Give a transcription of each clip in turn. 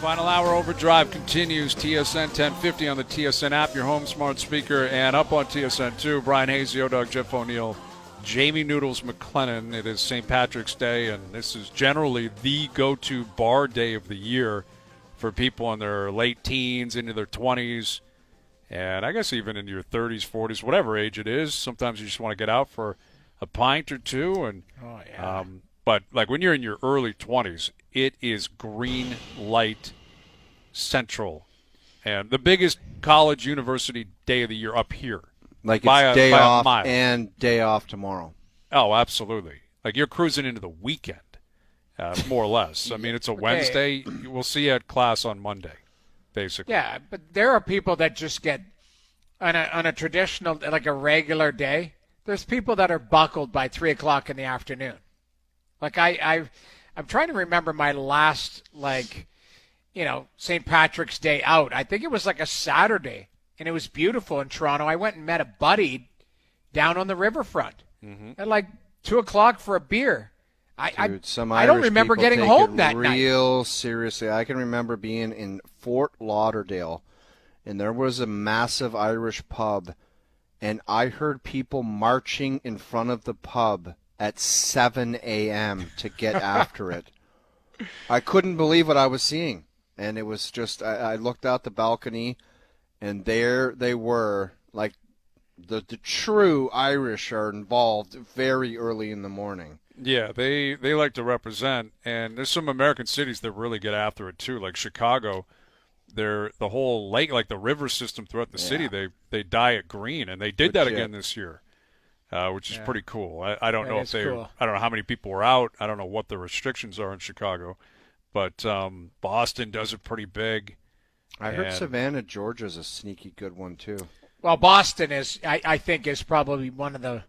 Final hour overdrive continues. TSN 1050 on the TSN app, your home smart speaker, and up on TSN 2. Brian Hayes, Dog, Jeff O'Neill, Jamie Noodles McLennan. It is St. Patrick's Day, and this is generally the go-to bar day of the year for people in their late teens, into their 20s, and I guess even into your 30s, 40s, whatever age it is. Sometimes you just want to get out for a pint or two. And but like when you're in your early 20s, it is green light central, and the biggest college university day of the year up here. Like it's day off and day off tomorrow. Oh, absolutely. Like you're cruising into the weekend, more or less. I mean, it's a Wednesday. We'll see you at class on Monday, basically. Yeah, but there are people that just get on a traditional, like a regular day. There's people that are buckled by 3 o'clock in the afternoon. Like I'm trying to remember my last, St. Patrick's Day out. I think it was like a Saturday, and it was beautiful in Toronto. I went and met a buddy down on the riverfront at like 2 o'clock for a beer. Dude, I don't remember getting home that night. Real seriously. I can remember being in Fort Lauderdale, and there was a massive Irish pub, and I heard people marching in front of the pub at 7 a.m. to get after it. I couldn't believe what I was seeing. And it was just, I looked out the balcony, and there they were. Like, the true Irish are involved very early in the morning. Yeah, they like to represent. And there's some American cities that really get after it, too. Like Chicago, the whole lake, like the river system throughout the city, they dye it green. And they did that again this year. Which is pretty cool. I don't know if I don't know how many people were out. I don't know what the restrictions are in Chicago, but Boston does it pretty big. I heard Savannah, Georgia is a sneaky good one too. Well, Boston is, I think, is probably one of the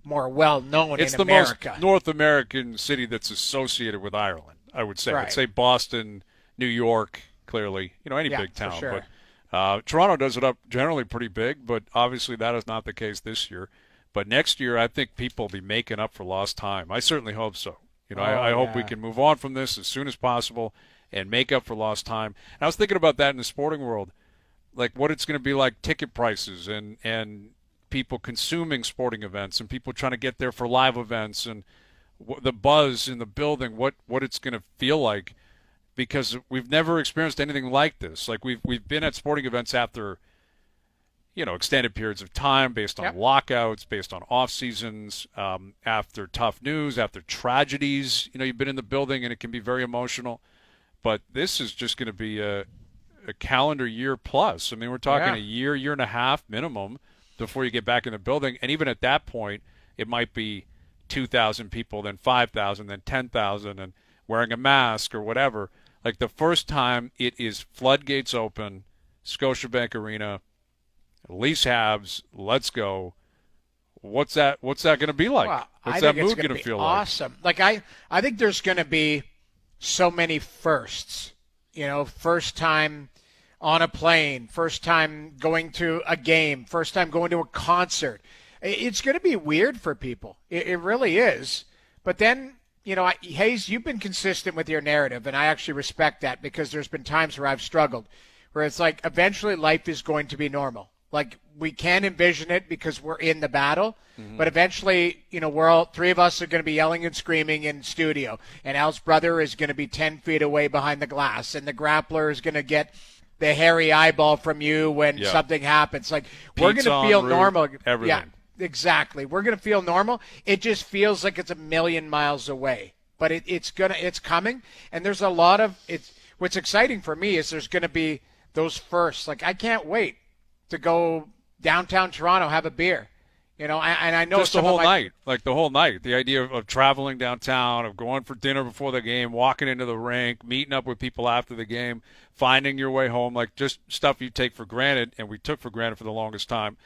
more well-known in America. It's the most North American city that's associated with Ireland, I would say. Right. I'd say Boston, New York, clearly, any big town. For sure. But Toronto does it up generally pretty big, but obviously that is not the case this year. But next year, I think people will be making up for lost time. I certainly hope so. I hope we can move on from this as soon as possible and make up for lost time. And I was thinking about that in the sporting world, like what it's going to be like ticket prices and people consuming sporting events and people trying to get there for live events and the buzz in the building, what it's going to feel like, because we've never experienced anything like this. Like we've been at sporting events after extended periods of time based on lockouts, based on off seasons, after tough news, after tragedies. You've been in the building and it can be very emotional. But this is just going to be a calendar year plus. I mean, we're talking a year and a half minimum before you get back in the building. And even at that point, it might be 2,000 people, then 5,000, then 10,000, and wearing a mask or whatever. Like the first time it is floodgates open, Scotiabank Arena, Leafs Habs, let's go. What's that going to be like? Well, What's that mood going to feel awesome. Like I think there's going to be so many firsts. First time on a plane, first time going to a game, first time going to a concert. It's going to be weird for people. It really is. But then, Hayes, you've been consistent with your narrative, and I actually respect that because there's been times where I've struggled, where it's like eventually life is going to be normal. Like, we can't envision it because we're in the battle, but eventually, we're three of us are going to be yelling and screaming in studio, and Al's brother is going to be 10 feet away behind the glass, and the grappler is going to get the hairy eyeball from you when something happens. Like, we're going to feel normal. Everything. Yeah, exactly. We're going to feel normal. It just feels like it's a million miles away, but it's coming, and there's a lot of it. What's exciting for me is there's going to be those firsts. Like, I can't wait to go downtown Toronto, have a beer, and I know just the whole night, the idea of traveling downtown, of going for dinner before the game, walking into the rink, meeting up with people after the game, finding your way home, like just stuff you take for granted, and we took for granted for the longest time.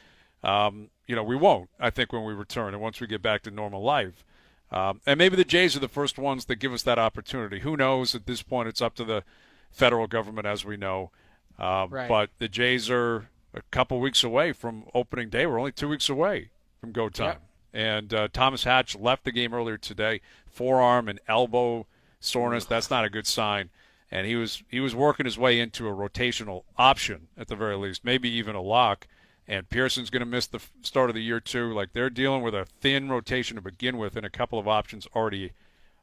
We won't, I think, when we return and once we get back to normal life. And maybe the Jays are the first ones that give us that opportunity. Who knows? At this point, it's up to the federal government, as we know. Right. But the Jays are a couple weeks away from opening day. We're only 2 weeks away from go time. Yep. And Thomas Hatch left the game earlier today. Forearm and elbow soreness. That's not a good sign. and he was working his way into a rotational option at the very least, maybe even a lock. And Pearson's going to miss the start of the year too. Like, they're dealing with a thin rotation to begin with, and a couple of options already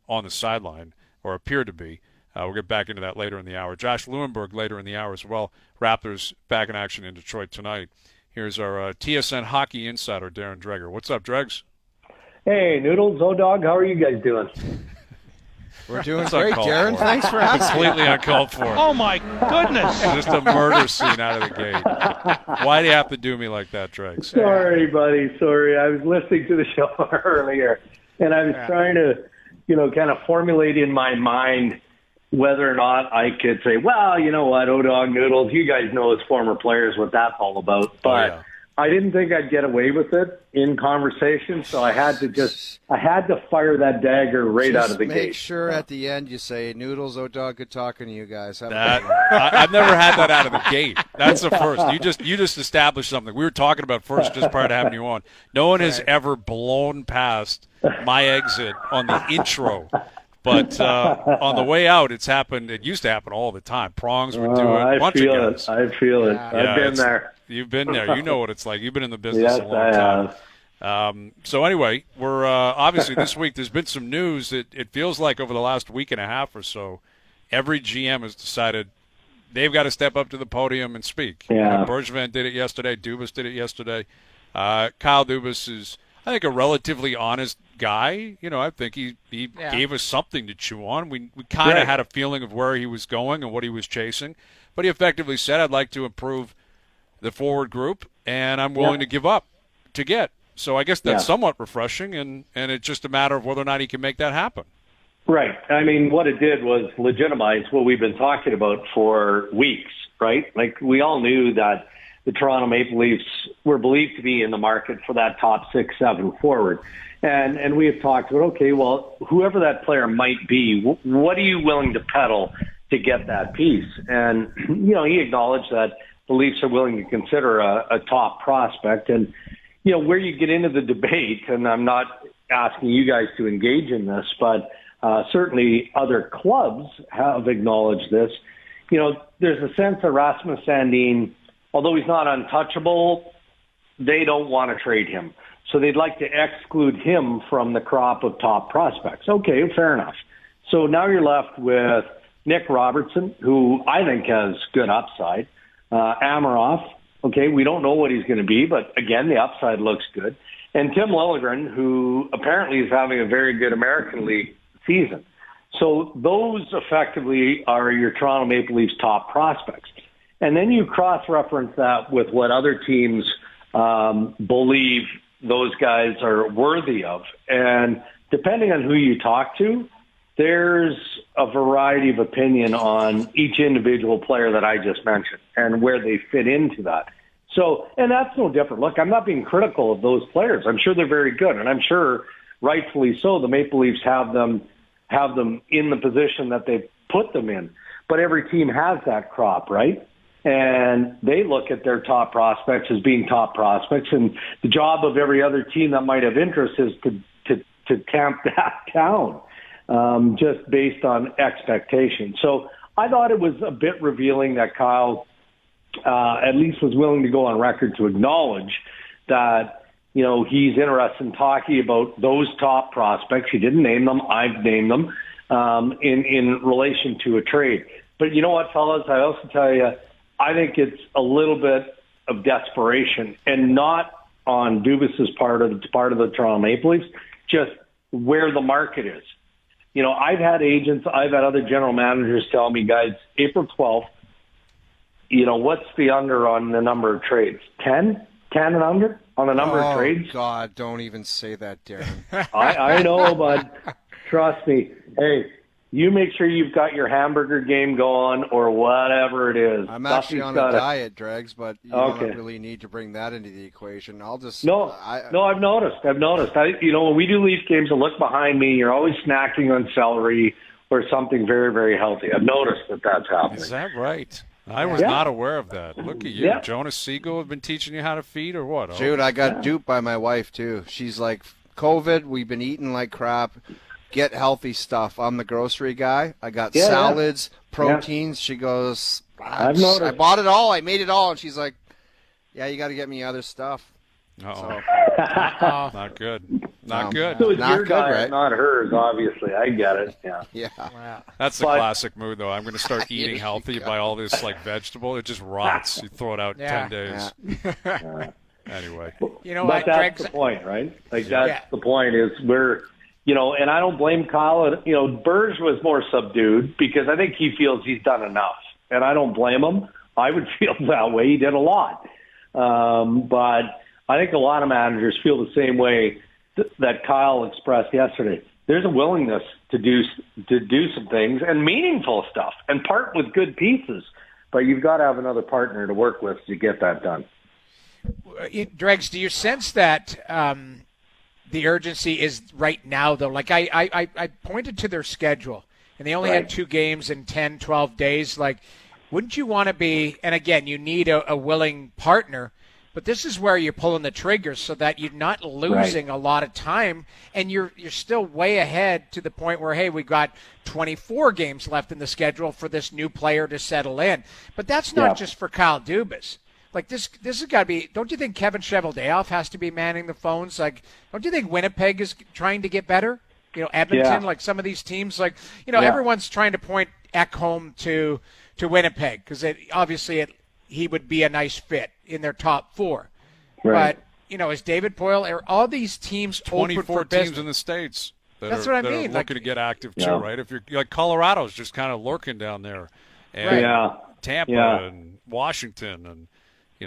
on the sideline, or appear to be. We'll get back into that later in the hour. Josh Lewenberg later in the hour as well. Raptors back in action in Detroit tonight. Here's our TSN hockey insider, Darren Dreger. What's up, Dregs? Hey, Noodles, O-Dog, how are you guys doing? We're doing great, Darren. For. Thanks for asking. Completely uncalled for. Oh, my goodness. Just a murder scene out of the gate. Why do you have to do me like that, Dregs? Sorry, buddy. Sorry. I was listening to the show earlier, and I was trying to, kind of formulate in my mind whether or not I could say, well, you know what, O-Dog, Noodles, you guys know as former players what that's all about. But I didn't think I'd get away with it in conversation, so I had to fire that dagger right out of the gate. Make sure at the end you say, Noodles, O-Dog, good talking to you guys. I've never had that out of the gate. That's the first. You just established something. We were talking about first just prior to having you on. No one has ever blown past my exit on the intro. But on the way out, it's happened. It used to happen all the time. Prongs would do it. I feel it. I've been there. You've been there. You know what it's like. You've been in the business a long time. So anyway, we're obviously this week there's been some news. It feels like over the last week and a half or so, every GM has decided they've got to step up to the podium and speak. Yeah. Bergevin did it yesterday. Dubas did it yesterday. Kyle Dubas is, I think, a relatively honest guy. I think he gave us something to chew on. We kind of had a feeling of where he was going and what he was chasing. But he effectively said, I'd like to improve the forward group, and I'm willing to give up to get. So I guess that's somewhat refreshing, and it's just a matter of whether or not he can make that happen. Right. I mean, what it did was legitimize what we've been talking about for weeks, right? Like, we all knew that the Toronto Maple Leafs were believed to be in the market for that top 6-7 forward. And we have talked about, okay, well, whoever that player might be, what are you willing to peddle to get that piece? And, he acknowledged that the Leafs are willing to consider a top prospect. And, where you get into the debate, and I'm not asking you guys to engage in this, but certainly other clubs have acknowledged this. There's a sense that Rasmus Sandin, although he's not untouchable, they don't want to trade him. So they'd like to exclude him from the crop of top prospects. Okay, fair enough. So now you're left with Nick Robertson, who I think has good upside. Amarov, okay, we don't know what he's going to be, but again, the upside looks good. And Tim Liljegren, who apparently is having a very good American League season. So those effectively are your Toronto Maple Leafs top prospects. And then you cross-reference that with what other teams believe those guys are worthy of. And depending on who you talk to, there's a variety of opinion on each individual player that I just mentioned and where they fit into that. So, and that's no different. Look, I'm not being critical of those players. I'm sure they're very good, and I'm sure rightfully so the Maple Leafs have them in the position that they've put them in. But every team has that crop, right? And they look at their top prospects as being top prospects, and the job of every other team that might have interest is to tamp that down, just based on expectation. So I thought it was a bit revealing that Kyle at least was willing to go on record to acknowledge that, he's interested in talking about those top prospects. He didn't name them. I've named them in relation to a trade. But you know what, fellas? I also tell you, I think it's a little bit of desperation, and not on Dubas's part of the Toronto Maple Leafs, just where the market is. I've had agents, I've had other general managers tell me, guys, April 12th, what's the under on the number of trades? 10? 10 and under on the number of trades? Oh, God, don't even say that, Darren. I know, bud. Trust me. Hey, you make sure you've got your hamburger game going or whatever it is. I'm actually on a diet, Dregs, but you don't really need to bring that into the equation. I'll just... No, I've noticed. When we do Leaf games, I look behind me, you're always snacking on celery or something very, very healthy. I've noticed that's happening. Is that right? I was not aware of that. Look at you. Yeah. Jonas Siegel have been teaching you how to feed or what? Dude, I got duped by my wife, too. She's like, COVID, we've been eating like crap. Get healthy stuff. I'm the grocery guy. I got salads, proteins. She goes, I've noticed. I bought it all. I made it all. And she's like, yeah, you got to get me other stuff. Uh-oh. So, Not good. Not good. So it's Not your good, diet, right? not hers, obviously. I get it. Yeah. yeah. Wow. That's the But- classic mood, though. I'm going to start eating healthy, buy all this like vegetable. It just rots. You throw it out in Yeah. 10 days. Anyway. You know But what, that's Greg's, the point, right? Like that's Yeah. the point is we're, and I don't blame Kyle. Burge was more subdued because I think he feels he's done enough, and I don't blame him. I would feel that way. He did a lot, but I think a lot of managers feel the same way that Kyle expressed yesterday. There's a willingness to do some things and meaningful stuff and part with good pieces, but you've got to have another partner to work with to get that done. Dregs, do you sense that the urgency is right now, though? Like I pointed to their schedule, and they only Right. had 2 games in 10, 12 days. Like, wouldn't you want to be – and, again, you need a willing partner, but this is where you're pulling the trigger so that you're not losing a lot of time, and you're still way ahead to the point where, hey, we got 24 games left in the schedule for this new player to settle in. But that's not just for Kyle Dubas. Like, this has got to be – don't you think Kevin Cheveldayoff has to be manning the phones? Like, don't you think Winnipeg is trying to get better? Edmonton, like some of these teams, like, everyone's trying to point Ekholm to Winnipeg because he would be a nice fit in their top 4. Right. But, is David Poyle, are all these teams open 24 for teams business? in the States That's what I that are mean. looking to get active, too, Yeah. right? If you're like Colorado's just kind of lurking down there. And Right. Yeah. Tampa and Washington and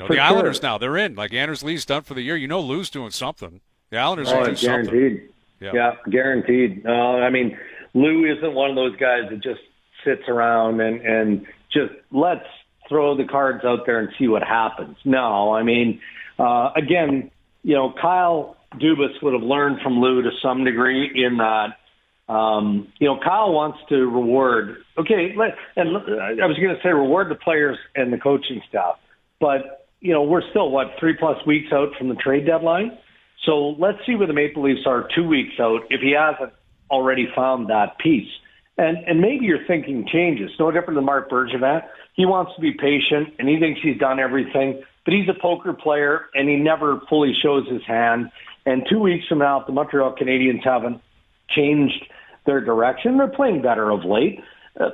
For the Islanders sure. now, they're in. Like Anders Lee's done for the year. Lou's doing something. The Islanders will do something. Guaranteed. Yeah, guaranteed. I mean, Lou isn't one of those guys that just sits around and just let's throw the cards out there and see what happens. No, I mean, again, Kyle Dubas would have learned from Lou to some degree in that, Kyle wants to reward. Okay, I was going to say reward the players and the coaching staff, but we're still 3+ weeks out from the trade deadline. So let's see where the Maple Leafs are 2 weeks out if he hasn't already found that piece. And maybe your thinking changes. No different than Mark Bergevin. He wants to be patient, and he thinks he's done everything. But he's a poker player, and he never fully shows his hand. And 2 weeks from now, if the Montreal Canadiens haven't changed their direction, they're playing better of late.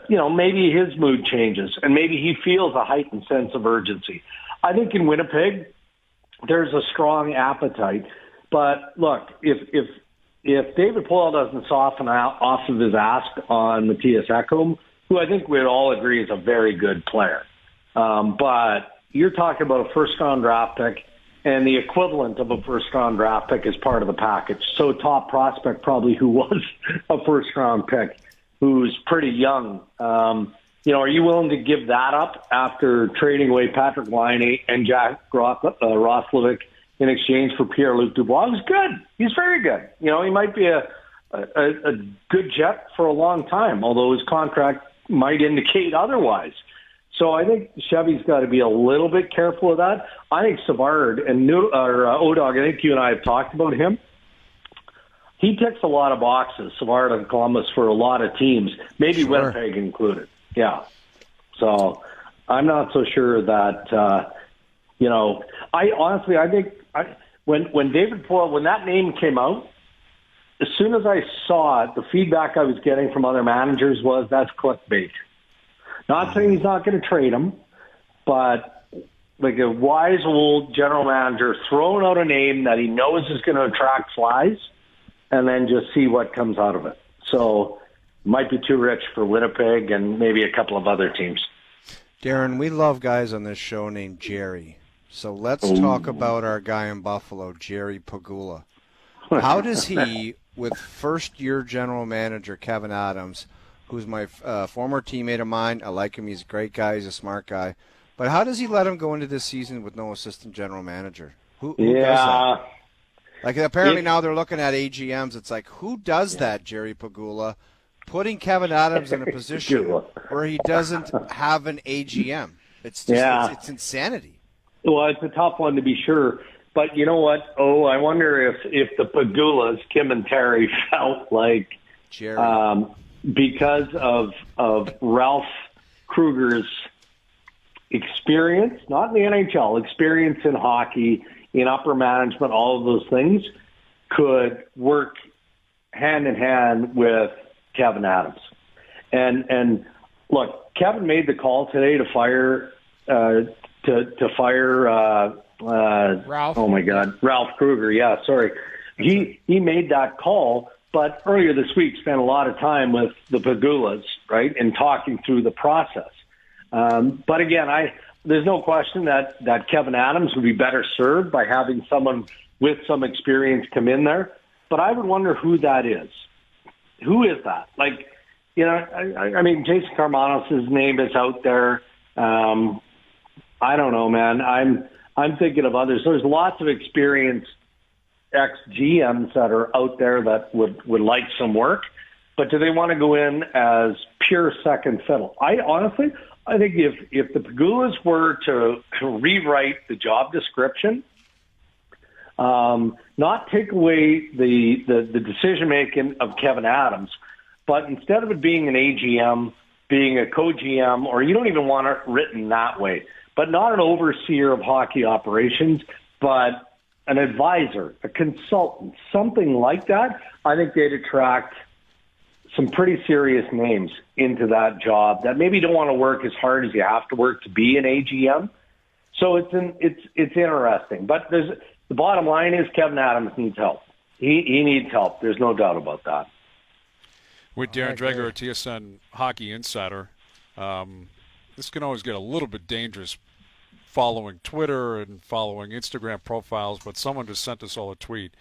Maybe his mood changes, and maybe he feels a heightened sense of urgency. I think in Winnipeg, there's a strong appetite. But look, if David Poyle doesn't soften off of his ask on Matthias Ekholm, who I think we'd all agree is a very good player, but you're talking about a first-round draft pick, and the equivalent of a first-round draft pick is part of the package. So top prospect probably who was a first-round pick, who's pretty young. Are you willing to give that up after trading away Patrick Laine and Jack Roslovic in exchange for Pierre-Luc Dubois? He was good. He's very good. He might be a good Jet for a long time, although his contract might indicate otherwise. So I think Chevy's got to be a little bit careful of that. I think Savard and Odog, I think you and I have talked about him. He ticks a lot of boxes, Savard and Columbus, for a lot of teams, maybe Sure. Winnipeg included. Yeah. So I'm not so sure that, I think when David Poyle, when that name came out, as soon as I saw it, the feedback I was getting from other managers was that's clickbait. Not saying he's not going to trade him, but like a wise old general manager throwing out a name that he knows is going to attract flies and then just see what comes out of it. So it might be too rich for Winnipeg and maybe a couple of other teams. Darren, we love guys on this show named Jerry. So let's talk about our guy in Buffalo, Jerry Pagula. How does he, with first-year general manager Kevin Adams, who's my former teammate of mine, I like him, he's a great guy, he's a smart guy, but how does he let him go into this season with no assistant general manager? Who does that? Like, apparently now they're looking at AGMs. It's like, who does that, Jerry Pagula? Putting Kevin Adams in a position where he doesn't have an AGM. It's just, it's insanity. Well, it's a tough one to be sure. But you know what? I wonder if the Pagulas, Kim and Terry, felt like Jerry. because of Ralph Kruger's experience, not in the NHL, experience in hockey, in upper management, all of those things, could work hand in hand with Kevin Adams. And look, Kevin made the call today to fire Ralph. Oh my God, Ralph Kruger. Yeah, sorry. He made that call, but earlier this week spent a lot of time with the Pagulas, right, and talking through the process. But again, there's no question that Kevin Adams would be better served by having someone with some experience come in there. But I would wonder who that is. Who is that? Like, you know, I mean, Jason Karmanos' name is out there. I don't know, man. I'm thinking of others. There's lots of experienced ex-GMs that are out there that would like some work. But do they want to go in as pure second fiddle? I think if the Pagulas were to rewrite the job description, not take away the decision-making of Kevin Adams, but instead of it being an AGM, being a co-GM, or you don't even want it written that way, but not an overseer of hockey operations, but an advisor, a consultant, something like that, I think they'd attract some pretty serious names into that job that maybe don't want to work as hard as you have to work to be an AGM. So it's interesting. But the bottom line is Kevin Adams needs help. He needs help. There's no doubt about that. With Darren Dreger, a TSN Hockey Insider, this can always get a little bit dangerous following Twitter and following Instagram profiles, but someone just sent us all a tweet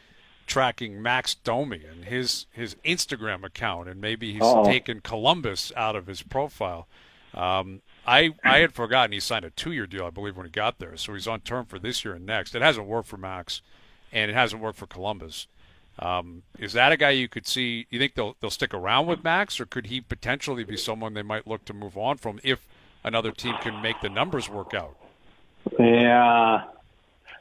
tracking Max Domi and his Instagram account, and maybe he's taken Columbus out of his profile. I had forgotten he signed a 2-year deal, I believe, when he got there, so he's on term for this year and next. It hasn't worked for Max, and it hasn't worked for Columbus. Is that a guy you could see? You think they'll stick around with Max, or could he potentially be someone they might look to move on from if another team can make the numbers work out? Yeah,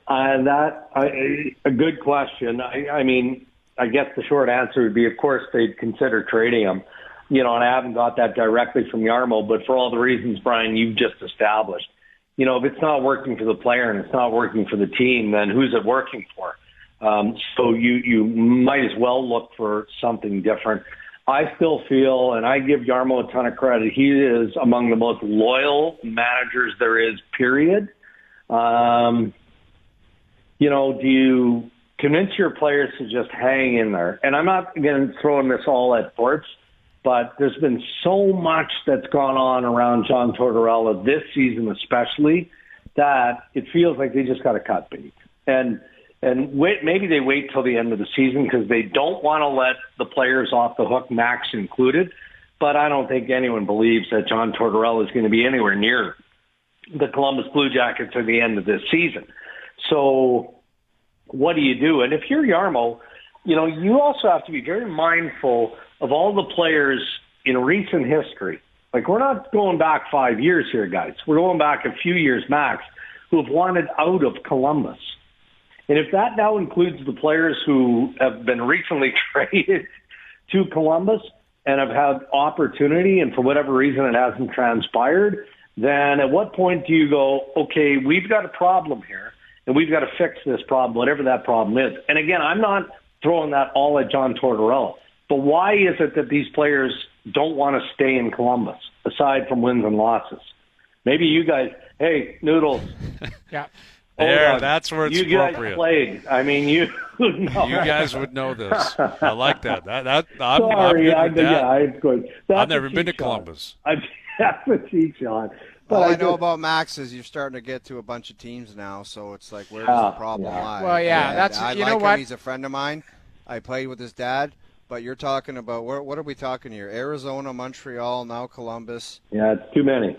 a good question. I mean, I guess the short answer would be, of course, they'd consider trading him. You know, and I haven't got that directly from Yarmo, but for all the reasons, Brian, you've just established. You know, if it's not working for the player and it's not working for the team, then who's it working for? So you might as well look for something different. I still feel, and I give Yarmo a ton of credit, he is among the most loyal managers there is, period. You know, do you convince your players to just hang in there? And I'm not, again, throwing this all at Torts, but there's been so much that's gone on around John Tortorella this season especially that it feels like they just got to cut bait. And maybe they wait till the end of the season because they don't want to let the players off the hook, Max included. But I don't think anyone believes that John Tortorella is going to be anywhere near the Columbus Blue Jackets at the end of this season. So what do you do? And if you're Yarmo, you know, you also have to be very mindful of all the players in recent history. Like, we're not going back 5 years here, guys. We're going back a few years max who have wanted out of Columbus. And if that now includes the players who have been recently traded to Columbus and have had opportunity and for whatever reason it hasn't transpired, then at what point do you go, okay, we've got a problem here and we've got to fix this problem, whatever that problem is. And again, I'm not throwing that all at John Tortorella, but why is it that these players don't want to stay in Columbus aside from wins and losses? Maybe you guys, hey, Noodles. Yeah. There, that's where it's you appropriate. Guys played. I mean, you know. You guys would know this. I like that. Sorry, I'm good. I've never been to Columbus. That's a cheat shot. All I know about Max is you're starting to get to a bunch of teams now, so it's like, where does the problem lie? Well, yeah, And that's, I you like know him. what? He's a friend of mine. I played with his dad, but you're talking about, what are we talking here? Arizona, Montreal, now Columbus. Yeah, it's too many.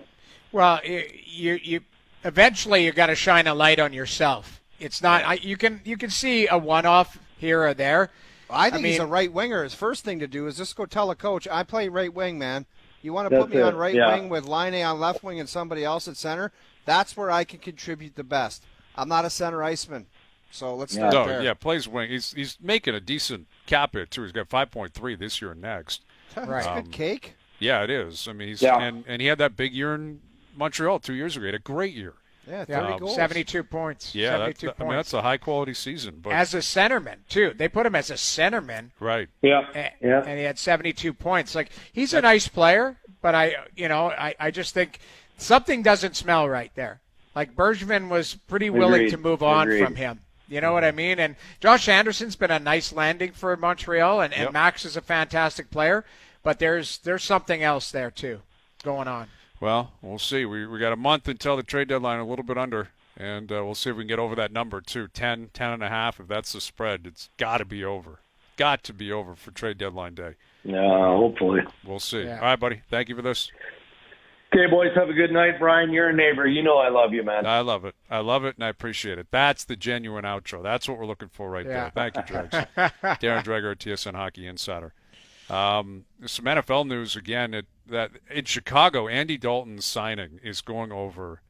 Well, you eventually you got to shine a light on yourself. It's not you can see a one-off here or there. I think he's a right winger. His first thing to do is just go tell a coach, I play right wing, man. You want to put me on right wing with Line on left wing and somebody else at center? That's where I can contribute the best. I'm not a center iceman, so let's start there. Yeah, plays wing. He's making a decent cap hit too. He's got 5.3 this year and next. That's good cake. Yeah, it is. I mean, and he had that big year in Montreal 2 years ago. He had a great year. Yeah, 30 goals. 72 points. Yeah, 72 points. I mean, that's a high-quality season. But as a centerman, too. They put him as a centerman. Right. Yeah. And he had 72 points. Like, he's a nice player, but I just think something doesn't smell right there. Like, Bergevin was pretty willing to move on from him. You know what I mean? And Josh Anderson's been a nice landing for Montreal, and Max is a fantastic player. But there's something else there, too, going on. Well, we'll see. We got a month until the trade deadline, a little bit under, and we'll see if we can get over that number, too. 10.5, if that's the spread. It's got to be over. Got to be over for trade deadline day. Yeah, hopefully. We'll see. Yeah. All right, buddy. Thank you for this. Okay, boys, have a good night. Brian, you're a neighbor. You know I love you, man. I love it. I love it, and I appreciate it. That's the genuine outro. That's what we're looking for right there. Thank you, Dregs. Darren Dreger, TSN Hockey Insider. Some NFL news again. That in Chicago, Andy Dalton's signing is going over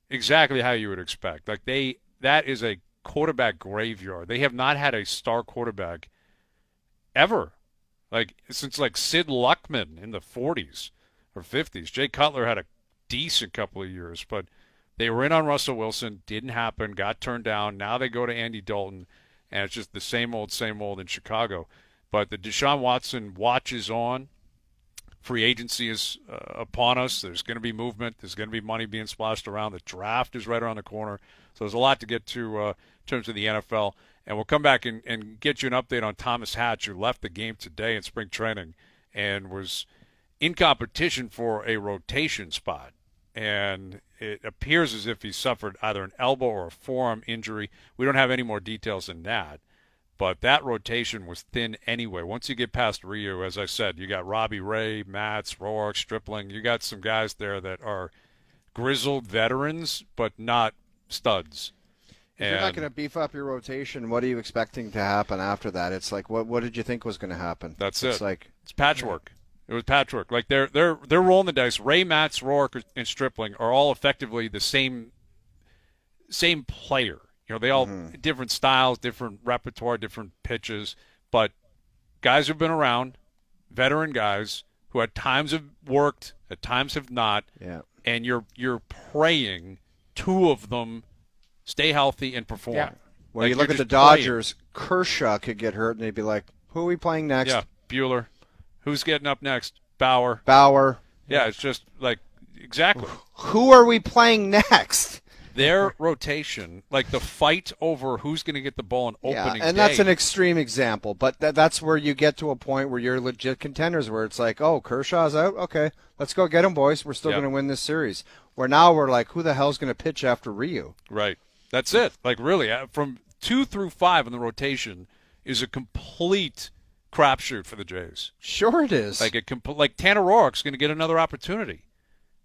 exactly how you would expect. Like that is a quarterback graveyard. They have not had a star quarterback ever, like since like Sid Luckman in the 40s or 50s. Jay Cutler had a decent couple of years, but they were in on Russell Wilson, didn't happen, got turned down. Now they go to Andy Dalton, and it's just the same old in Chicago. But the Deshaun Watson watch is on. Free agency is upon us. There's going to be movement. There's going to be money being splashed around. The draft is right around the corner. So there's a lot to get to in terms of the NFL. And we'll come back and get you an update on Thomas Hatch, who left the game today in spring training and was in competition for a rotation spot. And it appears as if he suffered either an elbow or a forearm injury. We don't have any more details than that. But that rotation was thin anyway. Once you get past Rio, as I said, you got Robbie Ray, Matz, Roark, Stripling. You got some guys there that are grizzled veterans, but not studs. If you're not going to beef up your rotation, what are you expecting to happen after that? It's like, what did you think was going to happen? That's it's it. Like it's patchwork. It was patchwork. Like they're rolling the dice. Ray, Matz, Roark, and Stripling are all effectively the same player. You know, they all different styles, different repertoire, different pitches, but guys who've been around, veteran guys who at times have worked, at times have not. Yeah. And you're praying two of them stay healthy and perform. Yeah. Well, you look at the Dodgers, Kershaw could get hurt, and they'd be like, who are we playing next? Yeah, Bueller. Who's getting up next? Bauer. Yeah, it's just like exactly. Who are we playing next? Their rotation, like the fight over who's going to get the ball in opening and day. that's an extreme example, but that's where you get to a point where you're legit contenders, where it's like, oh, Kershaw's out? Okay, let's go get him, boys. We're still going to win this series. Where now we're like, who the hell's going to pitch after Ryu? Right. That's it. Like, really, from 2 through 5 in the rotation is a complete crapshoot for the Jays. Sure it is. Like Tanner Roark's going to get another opportunity.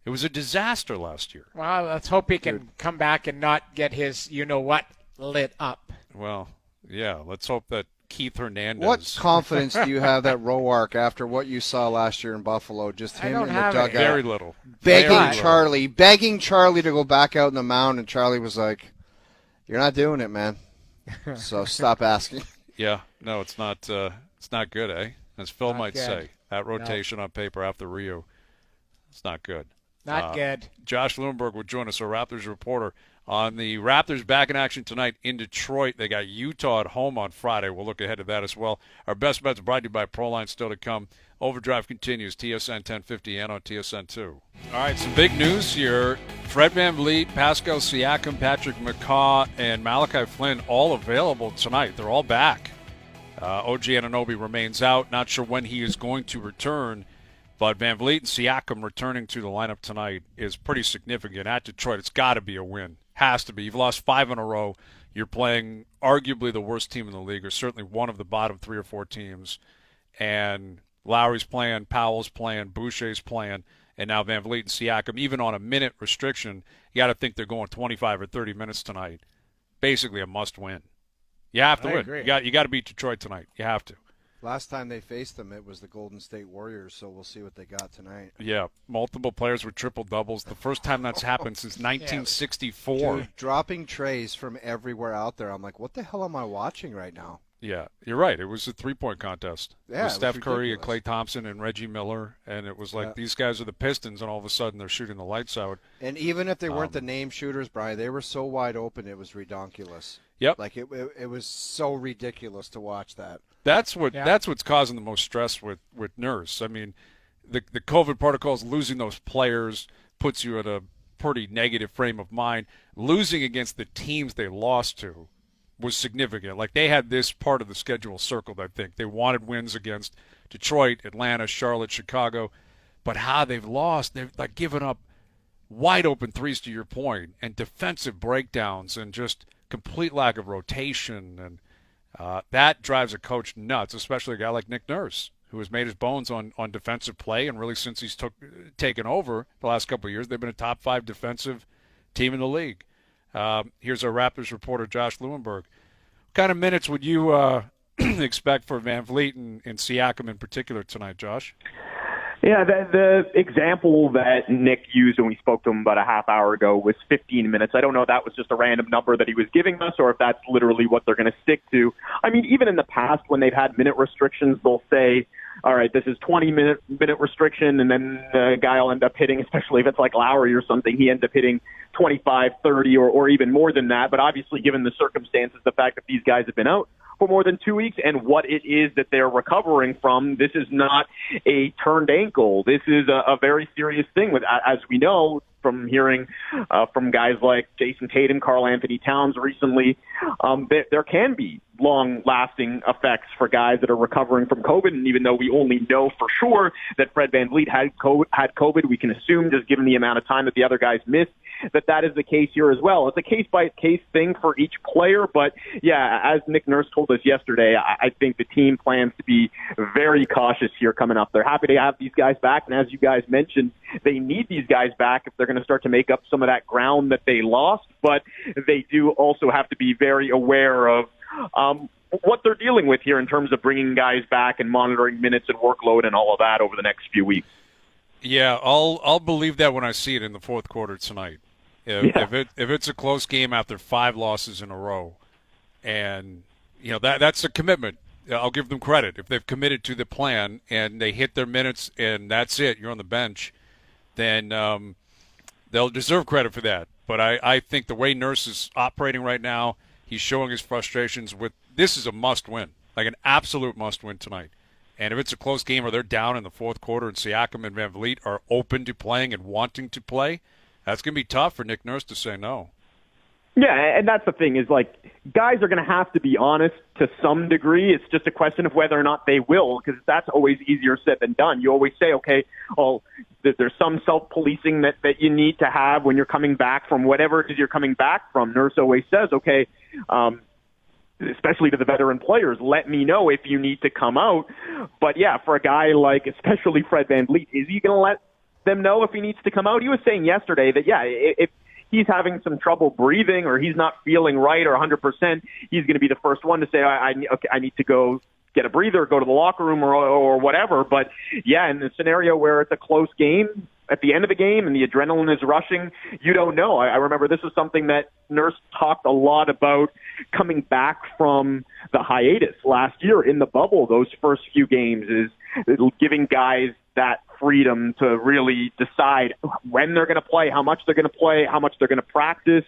It was a disaster last year. Well, let's hope he can come back and not get his you-know-what lit up. Well, yeah, let's hope that Keith Hernandez. What confidence do you have that Roark, after what you saw last year in Buffalo, just him in the dugout? Very little. Begging Charlie to go back out in the mound, and Charlie was like, you're not doing it, man. So stop asking. Yeah, no, it's not good, eh? As Phil might good. say. That rotation on paper after Rio, it's not good. Not good. Josh Lewinberg will join us, our Raptors reporter, on the Raptors back in action tonight in Detroit. They got Utah at home on Friday. We'll look ahead to that as well. Our best bets brought to you by Proline, still to come. Overdrive continues, TSN 1050 and on TSN 2. All right, some big news here. Fred VanVleet, Pascal Siakam, Patrick McCaw, and Malachi Flynn all available tonight. They're all back. OG Anunoby remains out. Not sure when he is going to return. But VanVleet and Siakam returning to the lineup tonight is pretty significant. At Detroit, it's got to be a win. Has to be. You've lost 5 in a row. You're playing arguably the worst team in the league, or certainly one of the bottom 3 or 4 teams. And Lowry's playing, Powell's playing, Boucher's playing, and now VanVleet and Siakam, even on a minute restriction, you got to think they're going 25 or 30 minutes tonight. Basically a must-win. You have to win. Agree. You got to beat Detroit tonight. You have to. Last time they faced them, it was the Golden State Warriors, so we'll see what they got tonight. Yeah, multiple players with triple-doubles. The first time that's happened since 1964. Dude, dropping trays from everywhere out there. I'm like, what the hell am I watching right now? Yeah, you're right. It was a three-point contest. Yeah, With it was Steph Curry and ridiculous. Klay Thompson and Reggie Miller, and it was like Yeah. these guys are the Pistons, and all of a sudden they're shooting the lights out. And even if they weren't the name shooters, Brian, they were so wide open it was redonkulous. Yep. Like it was so ridiculous to watch that. That's what's causing the most stress with Nurse. I mean, the COVID protocols, losing those players puts you in a pretty negative frame of mind. Losing against the teams they lost to was significant. Like, they had this part of the schedule circled, I think. They wanted wins against Detroit, Atlanta, Charlotte, Chicago. But how they've lost, they've like given up wide open threes, to your point, and defensive breakdowns and just complete lack of rotation. And that drives a coach nuts, especially a guy like Nick Nurse, who has made his bones on defensive play. And really, since he's taken over the last couple of years, they've been a top 5 defensive team in the league. Here's our Raptors reporter, Josh Lewenberg. What kind of minutes would you expect for Van Vliet and Siakam in particular tonight, Josh? Yeah, the example that Nick used when we spoke to him about a half hour ago was 15 minutes. I don't know if that was just a random number that he was giving us or if that's literally what they're going to stick to. I mean, even in the past when they've had minute restrictions, they'll say, all right, this is 20-minute restriction, and then the guy will end up hitting, especially if it's like Lowry or something, he ends up hitting 25, 30, or even more than that. But obviously, given the circumstances, the fact that these guys have been out for more than 2 weeks and what it is that they're recovering from, this is not a turned ankle. This is a very serious thing, with, as we know from hearing from guys like Jason Tatum, Karl Anthony Towns recently, there can be long-lasting effects for guys that are recovering from COVID. And even though we only know for sure that Fred VanVleet had COVID, we can assume, just given the amount of time that the other guys missed, that is the case here as well. It's a case-by-case thing for each player, but yeah, as Nick Nurse told us yesterday, I think the team plans to be very cautious here coming up. They're happy to have these guys back, and as you guys mentioned, they need these guys back if they're going to start to make up some of that ground that they lost, but they do also have to be very aware of what they're dealing with here in terms of bringing guys back and monitoring minutes and workload and all of that over the next few weeks. Yeah, I'll believe that when I see it in the fourth quarter tonight. If it's a close game after 5 losses in a row, and that's a commitment. I'll give them credit if they've committed to the plan and they hit their minutes and that's it. You're on the bench, then they'll deserve credit for that. But I think the way Nurse is operating right now, he's showing his frustrations with this is a must-win, like an absolute must-win tonight. And if it's a close game or they're down in the fourth quarter and Siakam and Van Vliet are open to playing and wanting to play, that's going to be tough for Nick Nurse to say no. Yeah, and that's the thing is, like, guys are going to have to be honest to some degree. It's just a question of whether or not they will, because that's always easier said than done. You always say, okay, well, there's some self-policing that you need to have when you're coming back from whatever it is you're coming back from. Nurse always says, okay, especially to the veteran players, let me know if you need to come out. But yeah, for a guy like especially Fred VanVleet, is he going to let them know if he needs to come out? He was saying yesterday that, yeah, if he's having some trouble breathing or he's not feeling right or 100%, he's going to be the first one to say, I need to go get a breather, go to the locker room or whatever. But yeah, in the scenario where it's a close game, at the end of the game and the adrenaline is rushing, you don't know. I remember this was something that Nurse talked a lot about coming back from the hiatus last year in the bubble. Those first few games is giving guys that freedom to really decide when they're going to play, how much they're going to play, how much they're going to practice.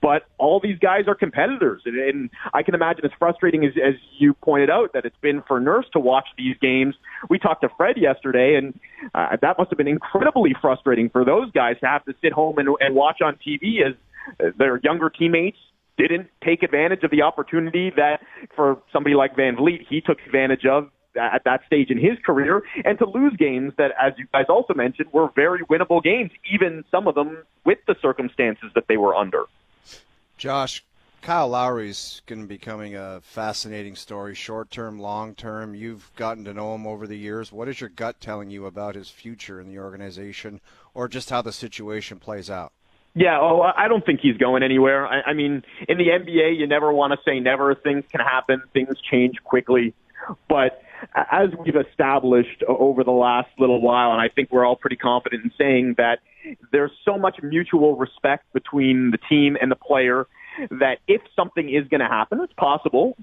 But all these guys are competitors. And I can imagine as frustrating as you pointed out that it's been for Nurse to watch these games. We talked to Fred yesterday, and that must have been incredibly frustrating for those guys to have to sit home and watch on TV as their younger teammates didn't take advantage of the opportunity that for somebody like Van Vliet, he took advantage of at that stage in his career, and to lose games that, as you guys also mentioned, were very winnable games, even some of them with the circumstances that they were under. Josh, Kyle Lowry's going to be becoming a fascinating story, short-term, long-term. You've gotten to know him over the years. What is your gut telling you about his future in the organization, or just how the situation plays out? Yeah, I don't think he's going anywhere. I mean, in the NBA, you never want to say never. Things can happen. Things change quickly. But as we've established over the last little while, and I think we're all pretty confident in saying that there's so much mutual respect between the team and the player that if something is going to happen, it's possible,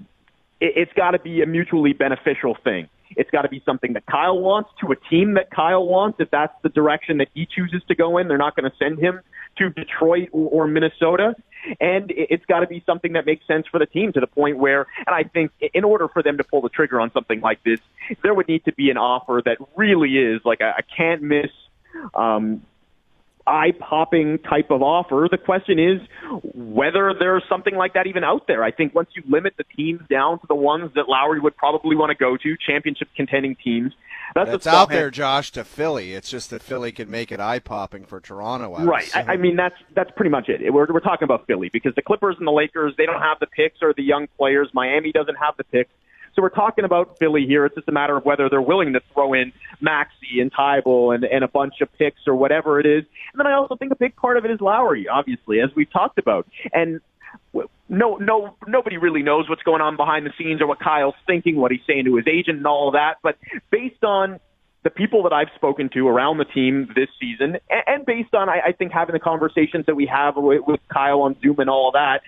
it's got to be a mutually beneficial thing. It's got to be something that Kyle wants to a team that Kyle wants. If that's the direction that he chooses to go in, they're not going to send him to Detroit or Minnesota. And it's got to be something that makes sense for the team to the point where, and I think in order for them to pull the trigger on something like this, there would need to be an offer that really is like a can't miss, eye-popping type of offer. The question is whether there's something like that even out there. I think once you limit the teams down to the ones that Lowry would probably want to go to, championship-contending teams, that's out there, Josh, to Philly. It's just that Philly could make it eye-popping for Toronto. Right. I mean, that's pretty much it. We're talking about Philly because the Clippers and the Lakers, they don't have the picks or the young players. Miami doesn't have the picks. So we're talking about Philly here. It's just a matter of whether they're willing to throw in Maxey and Tybal and a bunch of picks or whatever it is. And then I also think a big part of it is Lowry, obviously, as we've talked about. And nobody really knows what's going on behind the scenes or what Kyle's thinking, what he's saying to his agent and all of that. But based on the people that I've spoken to around the team this season, and based on, I think, having the conversations that we have with Kyle on Zoom and all of that,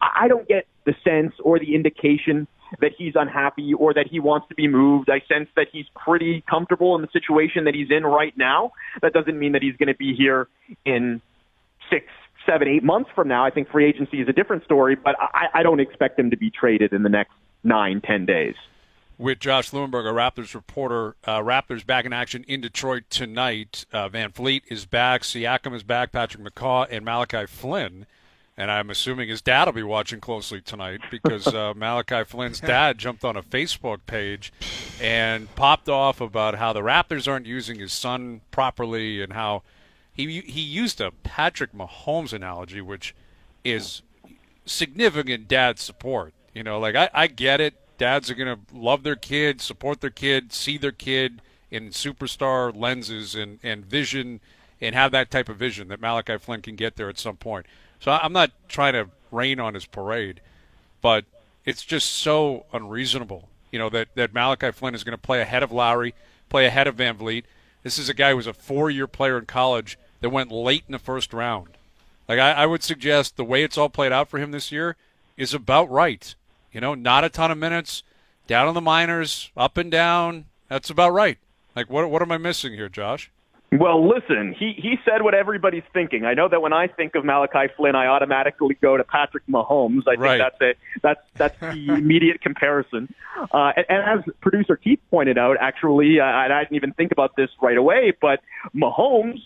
I don't get the sense or the indication that he's unhappy or that he wants to be moved. I sense that he's pretty comfortable in the situation that he's in right now. That doesn't mean that he's going to be here in 6, 7, 8 months from now. I think free agency is a different story, but I don't expect him to be traded in the next 9, 10 days. With Josh Lewinberg, a Raptors reporter. Raptors back in action in Detroit tonight. Van Vliet is back, Siakam is back, Patrick McCaw, and Malachi Flynn. And I'm assuming his dad will be watching closely tonight because Malachi Flynn's dad jumped on a Facebook page and popped off about how the Raptors aren't using his son properly and how he used a Patrick Mahomes analogy, which is significant dad support. You know, like I get it. Dads are going to love their kid, support their kid, see their kid in superstar lenses and vision and have that type of vision that Malachi Flynn can get there at some point. So I'm not trying to rain on his parade, but it's just so unreasonable, you know, that Malachi Flynn is going to play ahead of Lowry, play ahead of Van Vliet. This is a guy who was a 4-year player in college that went late in the first round. Like I would suggest the way it's all played out for him this year is about right. You know, not a ton of minutes, down in the minors, up and down. That's about right. Like what am I missing here, Josh? Well, listen, he said what everybody's thinking. I know that when I think of Malachi Flynn, I automatically go to Patrick Mahomes. I think that's the immediate comparison. And as producer Keith pointed out, actually, I didn't even think about this right away, but Mahomes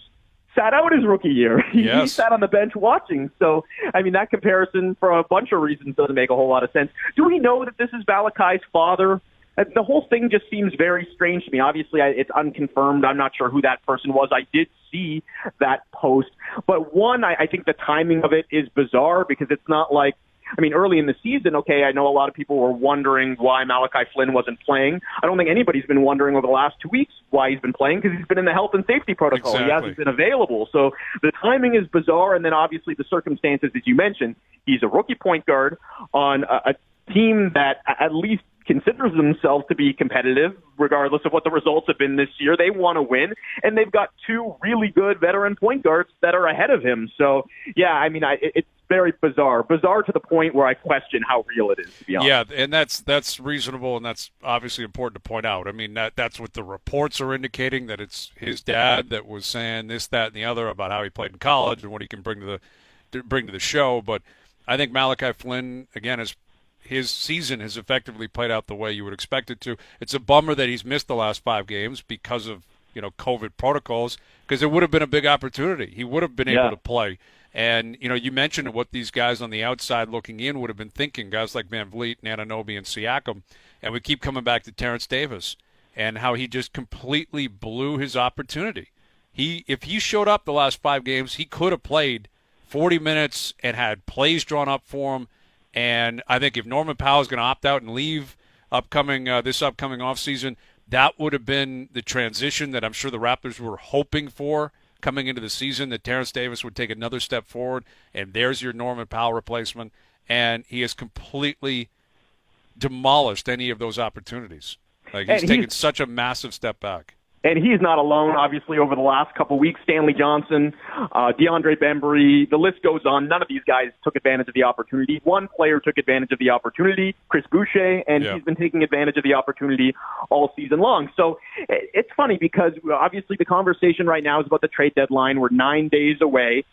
sat out his rookie year. He sat on the bench watching. So, I mean, that comparison for a bunch of reasons doesn't make a whole lot of sense. Do we know that this is Malachi's father? The whole thing just seems very strange to me. Obviously, it's unconfirmed. I'm not sure who that person was. I did see that post. But one, I think the timing of it is bizarre because it's not like, I mean, early in the season, okay, I know a lot of people were wondering why Malachi Flynn wasn't playing. I don't think anybody's been wondering over the last 2 weeks why he's been playing because he's been in the health and safety protocol. Exactly. He hasn't been available. So the timing is bizarre. And then obviously the circumstances, as you mentioned, he's a rookie point guard on a team that at least considers themselves to be competitive, regardless of what the results have been this year. They want to win, and they've got 2 really good veteran point guards that are ahead of him. So, yeah, I mean, it's very bizarre to the point where I question how real it is, to be honest. Yeah, and that's reasonable, and that's obviously important to point out. I mean, that's what the reports are indicating, that it's his dad that was saying this, that, and the other about how he played in college and what he can bring to the show. But I think Malachi Flynn, again, his season has effectively played out the way you would expect it to. It's a bummer that he's missed the last 5 games because of, you know, COVID protocols, because it would have been a big opportunity. He would have been able to play. And, you know, you mentioned what these guys on the outside looking in would have been thinking, guys like Van Vliet, Anunoby, and Siakam. And we keep coming back to Terrence Davis and how he just completely blew his opportunity. If he showed up the last 5 games, he could have played 40 minutes and had plays drawn up for him. And I think if Norman Powell is going to opt out and leave this upcoming offseason, that would have been the transition that I'm sure the Raptors were hoping for coming into the season, that Terrence Davis would take another step forward, and there's your Norman Powell replacement. And he has completely demolished any of those opportunities. Like he's taken such a massive step back. And he's not alone, obviously, over the last couple of weeks. Stanley Johnson, DeAndre Bembry, the list goes on. None of these guys took advantage of the opportunity. One player took advantage of the opportunity, Chris Boucher, and he's been taking advantage of the opportunity all season long. So it's funny because obviously the conversation right now is about the trade deadline. We're 9 days away.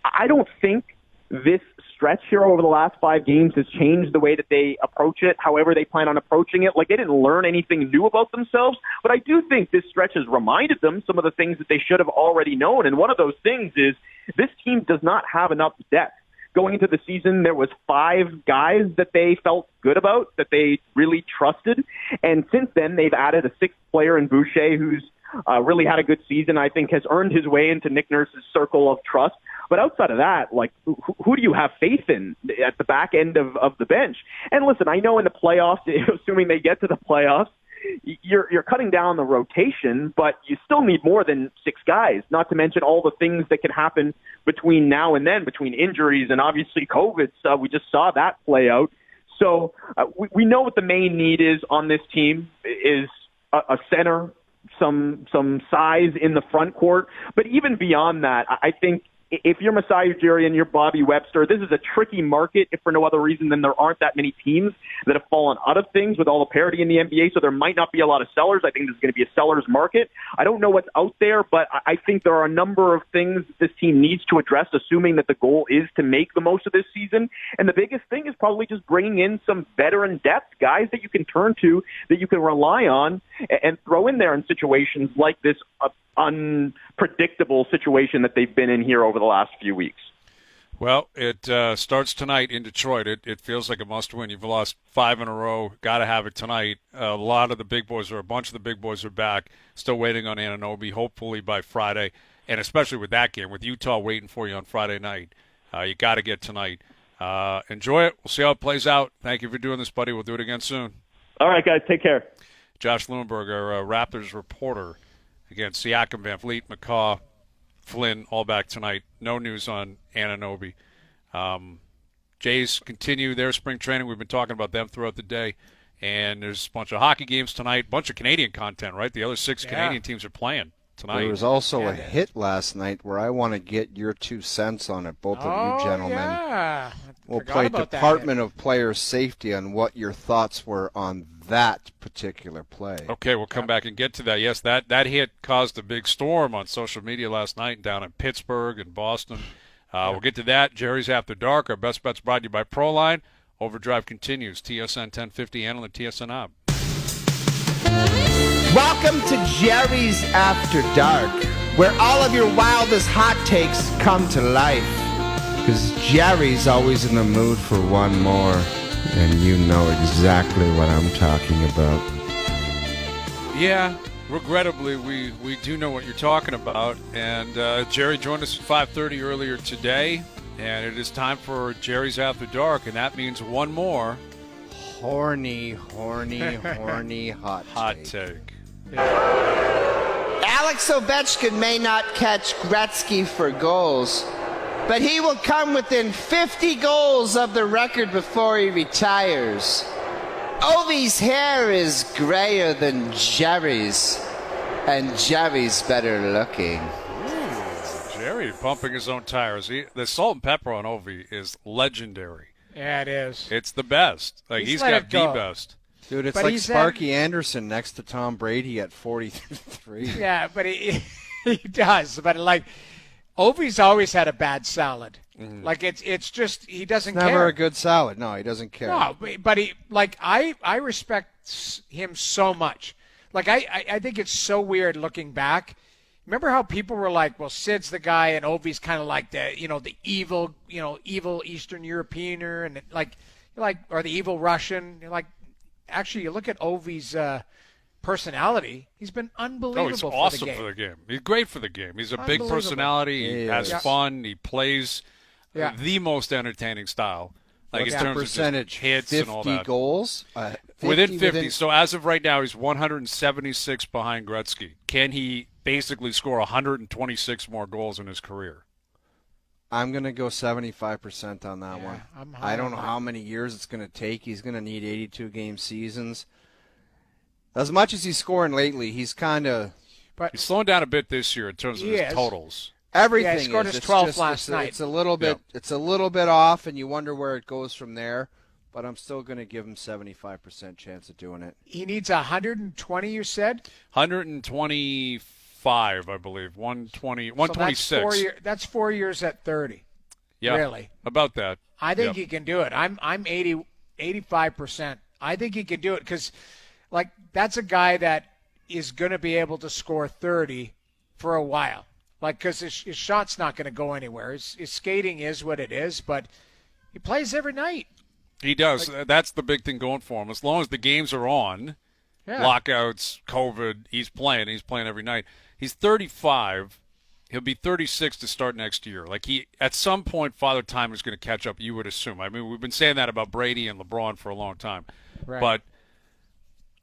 I don't think this stretch here over the last 5 games has changed the way that they approach it, however they plan on approaching it. Like, they didn't learn anything new about themselves, but I do think this stretch has reminded them some of the things that they should have already known. And one of those things is this team does not have enough depth. Going into the season, there was 5 guys that they felt good about, that they really trusted. And since then, they've added a 6th player in Boucher who's really had a good season, I think has earned his way into Nick Nurse's circle of trust. But outside of that, like, who do you have faith in at the back end of the bench? And listen, I know in the playoffs, assuming they get to the playoffs, you're cutting down the rotation, but you still need more than 6 guys, not to mention all the things that can happen between now and then, between injuries and obviously COVID stuff. We just saw that play out. So we know what the main need is on this team is a center, some size in the front court. But even beyond that, I think if you're Masai Ujiri and you're Bobby Webster, this is a tricky market, if for no other reason than there aren't that many teams that have fallen out of things with all the parity in the NBA, so there might not be a lot of sellers. I think this is going to be a seller's market. I don't know what's out there, but I think there are a number of things this team needs to address, assuming that the goal is to make the most of this season. And the biggest thing is probably just bringing in some veteran depth, guys that you can turn to, that you can rely on, and throw in there in situations like this unpredictable situation that they've been in here over the last few weeks. Well, it starts tonight in Detroit. It feels like a must-win. You've lost 5 in a row. Got to have it tonight. A bunch of the big boys are back. Still waiting on Anunoby, hopefully by Friday. And especially with that game, with Utah waiting for you on Friday night, you got to get tonight. Enjoy it. We'll see how it plays out. Thank you for doing this, buddy. We'll do it again soon. All right, guys. Take care. Josh Lewinberg, our Raptors reporter. Again, Siakam, Van Vliet, McCaw, Flynn, all back tonight. No news on Anunoby. Jays continue their spring training. We've been talking about them throughout the day. And there's a bunch of hockey games tonight, a bunch of Canadian content, right? The other 6 Canadian teams are playing tonight. There was also a hit last night where I want to get your 2 cents on it, both of you gentlemen. Yeah. We'll play Department of Player Safety on what your thoughts were on that particular play. Okay, we'll come back and get to that. Yes, that hit caused a big storm on social media last night down in Pittsburgh and Boston. We'll get to that. Jerry's After Dark. Our best bets brought to you by Proline. Overdrive continues. TSN 1050 and on the TSN app. Welcome to Jerry's After Dark, where all of your wildest hot takes come to life. Because Jerry's always in the mood for one more, and you know exactly what I'm talking about. Yeah, regrettably, we do know what you're talking about. And Jerry joined us at 5:30 earlier today, and it is time for Jerry's After Dark, and that means one more Horny hot take. Alex Ovechkin may not catch Gretzky for goals, but he will come within 50 goals of the record before he retires. Ovi's hair is grayer than Jerry's, and Jerry's better looking. Jerry pumping his own tires. The salt and pepper on Ovi is legendary. Yeah, it is. It's the best. Like, he's got the best. Dude, it's like Sparky Anderson next to Tom Brady at 43. Yeah, but he does. But, like, Ovi's always had a bad salad. Like, it's just he doesn't care. Never a good salad. No, he doesn't care. No, but he, like, I respect him so much. Like, I think it's so weird looking back. Remember how people were like, well, Sid's the guy and Ovi's kind of like the evil Eastern Europeaner and or the evil Russian. You're like, actually, you look at Ovi's personality, he's been unbelievable. He's awesome for the game. He's great for the game. He's a big personality. He has fun. He plays the most entertaining style. Like, in terms percentage? Of hits 50 and all that. Goals? Within 50. So as of right now, he's 176 behind Gretzky. Can he basically score 126 more goals in his career? I'm going to go 75% on that one. I don't know how many years it's going to take. He's going to need 82-game seasons. As much as he's scoring lately, he's kind of But He's slowing down a bit this year in terms of He his is. totals. Everything he scored is. his It's 12th just- last night. It's a little bit. It's a little bit off, and you wonder where it goes from there. But I'm still going to give him 75% chance of doing it. he needs 120, you said? 125, I believe. 120, 126. So that's 4 years at 30. Yeah, Really? about that. I think Yep. he can do it. I'm 85%. I think he can do it because, like, that's a guy that is going to be able to score 30 for a while. Like, because his shot's not going to go anywhere. His skating is what it is, but he plays every night. He does. That's the big thing going for him. As long as the games are on, Yeah. lockouts, COVID, he's playing. He's playing every night. He's 35. He'll be 36 to start next year. Like, at some point, Father Time is going to catch up, you would assume. I mean, we've been saying that about Brady and LeBron for a long time. Right. But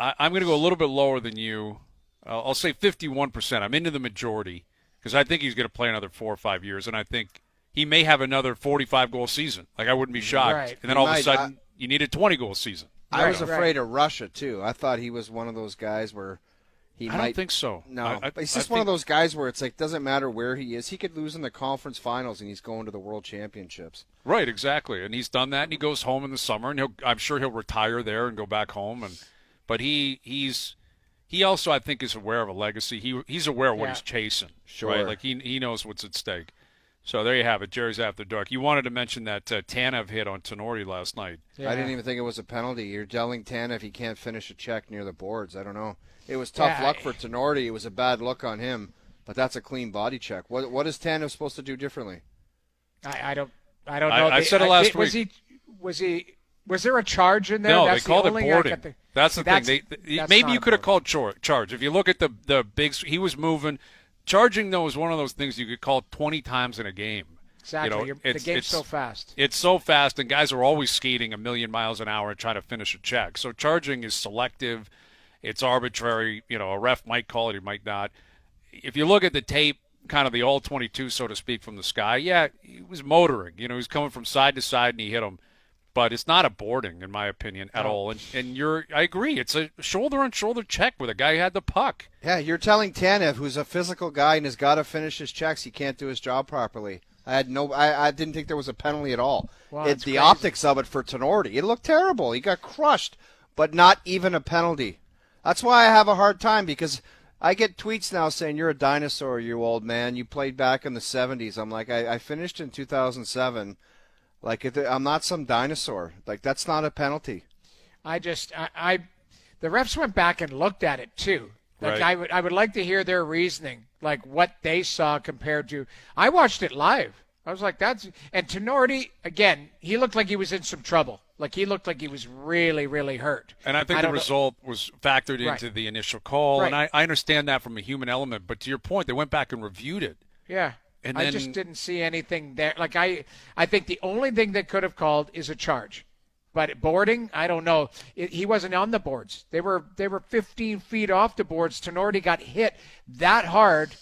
I'm going to go a little bit lower than you. I'll say 51%. I'm into the majority because I think he's going to play another 4 or 5 years, and I think he may have another 45-goal season. Like, I wouldn't be shocked. Right. And then He all of a might. sudden, you need a 20-goal season. I was Right. afraid of Russia too. I thought he was one of those guys where he I might. don't think so. No, I he's just one of those guys where it's like doesn't matter where he is. He could lose in the conference finals and he's going to the World Championships. Right, exactly. And he's done that, and he goes home in the summer, and I'm sure he'll retire there and go back home. But he also, I think, is aware of a legacy. He's aware of what Yeah. he's chasing. Sure. Right? Like, he knows what's at stake. So there you have it. Jerry's After Dark. You wanted to mention that Tanev hit on Tenori last night. Yeah. I didn't even think it was a penalty. You're telling Tanev he can't finish a check near the boards. I don't know. It was tough Yeah, luck for Tenorti. It was a bad look on him, but that's a clean body check. What is Tanev supposed to do differently? I don't know. I said it last week. Was there a charge in there? No, That's they called the it only boarding. That's That's the thing. that's Maybe not you a could have boarding. called charge. If you look at the big, he was moving. Charging, though, is one of those things you could call 20 times in a game. Exactly. You know, The game's so fast. It's so fast, and guys are always skating a million miles an hour and trying to finish a check. So charging is selective. It's arbitrary. You know, a ref might call it, he might not. If you look at the tape, kind of the all-22, so to speak, from the sky, yeah, he was motoring. You know, he was coming from side to side, and he hit him. But it's not a boarding, in my opinion, at all. And I agree. It's a shoulder-on-shoulder check where the guy had the puck. Yeah, you're telling Tanev, who's a physical guy and has got to finish his checks, he can't do his job properly. I didn't think there was a penalty at all. Wow, The that's crazy. optics of it for Tenorti, it looked terrible. He got crushed, but not even a penalty. That's why I have a hard time because I get tweets now saying you're a dinosaur, you old man. You played back in the 70s. I'm like, I finished in 2007. Like, I'm not some dinosaur. Like, that's not a penalty. The refs went back and looked at it too. Like, Right. I would like to hear their reasoning, like what they saw compared to. I watched it live. I was like, and Tenorti, again, he looked like he was in some trouble. Like, he looked like he was really, really hurt. And I think the don't know- result was factored into Right. the initial call. Right. And I understand that from a human element. But to your point, they went back and reviewed it. Yeah. And I then- just didn't see anything there. Like, I think the only thing they could have called is a charge. But boarding, I don't know. He wasn't on the boards. They were 15 feet off the boards. Tenorti got hit that hard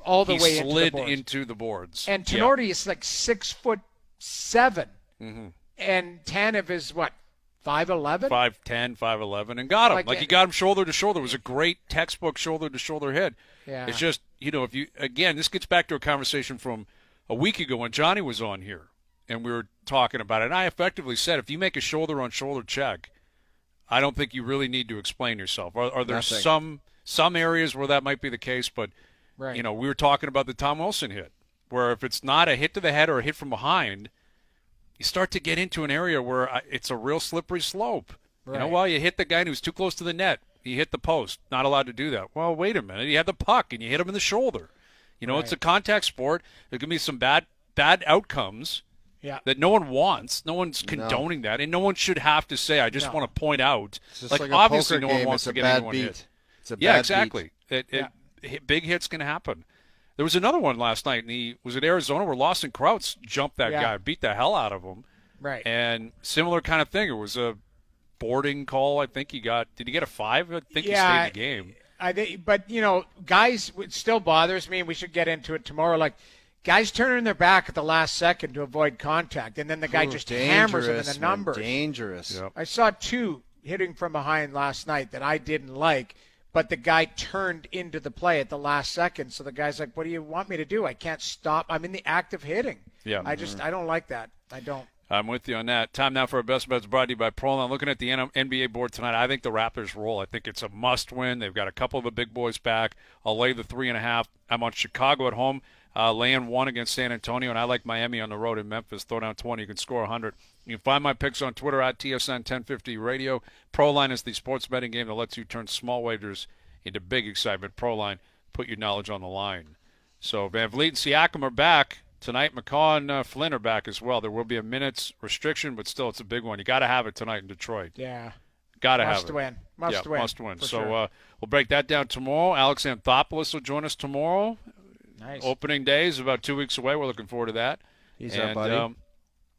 all the He way into the slid boards. into the boards. And Yeah. Tenorti is like 6'7", Mm-hmm. and Tanev is what, 5'11"? 5'10", 5'11", and got him. Like, Like he got him shoulder to shoulder. It was a great textbook shoulder-to-shoulder hit. Yeah. It's just, if you, again, this gets back to a conversation from a week ago when Johnny was on here, and we were talking about it. And I effectively said, if you make a shoulder-on-shoulder check, I don't think you really need to explain yourself. Are there Nothing. some areas where that might be the case? But, Right. we were talking about the Tom Wilson hit, where if it's not a hit to the head or a hit from behind, you start to get into an area where it's a real slippery slope. Right. Well, you hit the guy who's too close to the net. He hit the post. Not allowed to do that. Well, wait a minute. He had the puck, and you hit him in the shoulder. It's a contact sport. There can be some bad outcomes Yeah. that no one wants. No one's condoning that, and no one should have to say, I just No. want to point out. It's just like a obviously poker no one game. wants It's to a get bad anyone beat. hit. It's a Yeah, bad exactly. Big hits can happen. There was another one last night, and he was at Arizona where Lawson Krauts jumped that guy, beat the hell out of him. Right. And similar kind of thing. It was a boarding call. I think he got. Did he get a 5? I think he stayed in the game. I think, but guys, it still bothers me, and we should get into it tomorrow. Like, guys turning their back at the last second to avoid contact, and then the guy just hammers them in the Dangerous, numbers. man, dangerous. Yep. I saw 2 hitting from behind last night that I didn't like but the guy turned into the play at the last second. So the guy's like, what do you want me to do? I can't stop. I'm in the act of hitting. Yeah. I don't like that. I don't. I'm with you on that. Time now for our best bets brought to you by Proline. Looking at the NBA board tonight, I think the Raptors roll. I think it's a must-win. They've got a couple of the big boys back. I'll lay the 3.5. I'm on Chicago at home, laying 1 against San Antonio, and I like Miami on the road in Memphis. Throw down 20. You can score 100. You can find my picks on Twitter at TSN1050 Radio. Proline is the sports betting game that lets you turn small wagers into big excitement. Proline, put your knowledge on the line. So Van Vliet and Siakam are back. Tonight, McCaw and Flynn are back as well. There will be a minutes restriction, but still, it's a big one. You got to have it tonight in Detroit. Yeah. Got to have it. Must win. Must win. Must win. So sure. We'll break that down tomorrow. Alex Anthopoulos will join us tomorrow. Nice. Opening day is about 2 weeks away. We're looking forward to that. He's our buddy.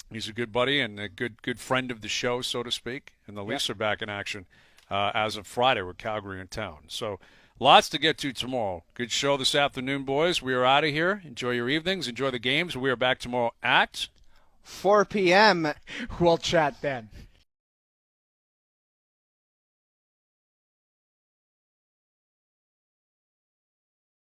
He's a good buddy and a good friend of the show, so to speak. And the Leafs are back in action as of Friday with Calgary in town. So lots to get to tomorrow. Good show this afternoon, boys. We are out of here. Enjoy your evenings. Enjoy the games. We are back tomorrow at 4 p.m. We'll chat then.